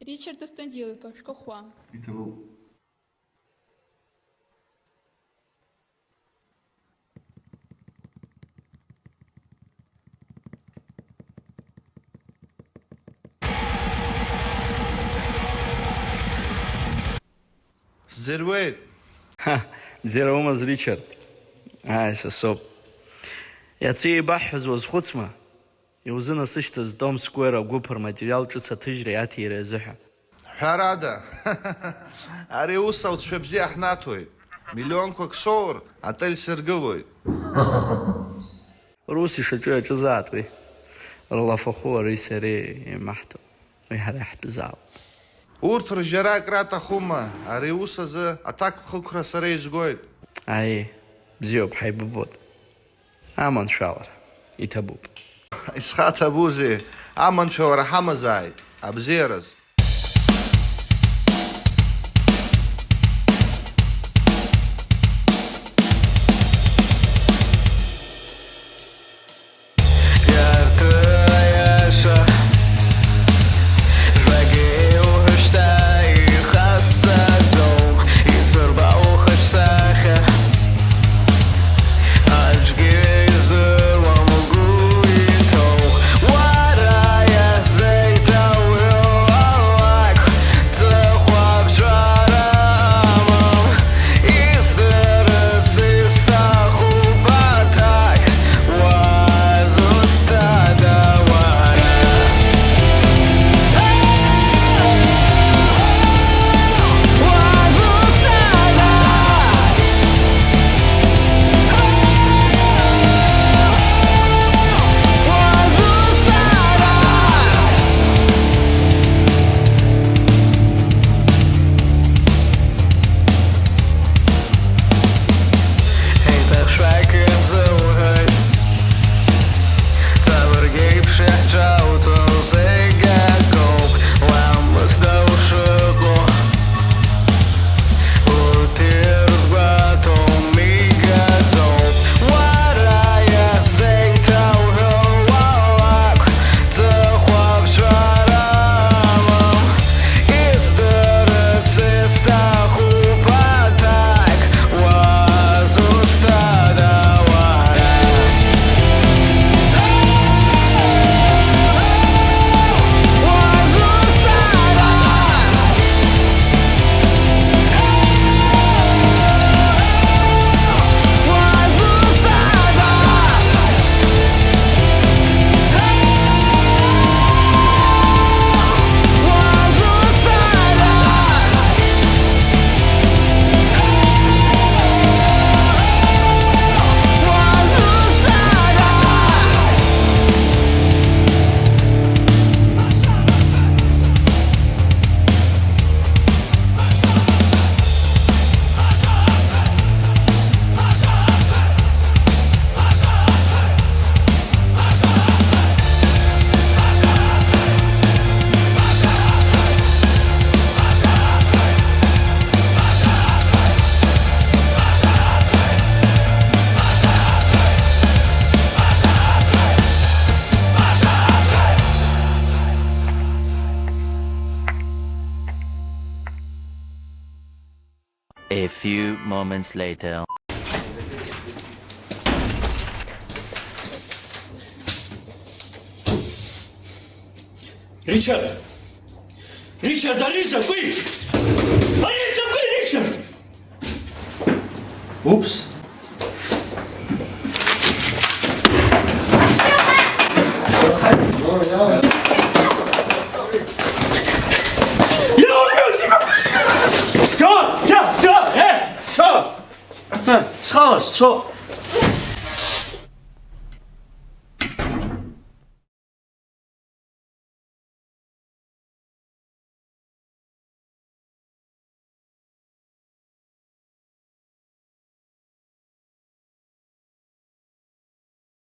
Ричард Станзилко, шкохва. Итало. Зервейт. Бзироумаз Ричард. Сасоуп. Иацы еибаҳҳәаз уазхәыцма? Иузынасышьҭыз Том Square агәыԥ рматериал ҿыц аҭыжьра иаҭира азыҳәа. ҳәарада, ари ус ауцәа бзиа ҳнаҭоит. Миллионқәак соур, атель сыргылоит. Рус ишаҿу иаҿызаат уи. Рлафахәы ари сареи еимаҳҭо. Уи ҳара иаҳтәызаауп. Урҭ ржьара акраҭахума, ари ус азы аҭакԥхықәра сара изгоит. Аи, бзиоуп, ҳаибабот. Аманшәалара, иҭабуп. Исхаҭабузеи, аманшәалара ҳамазааит, абзиараз. A few moments later. Richard! Richard, Alisa, qui! Alisa, qui, Richard! Упс. Все! Схалаш, все!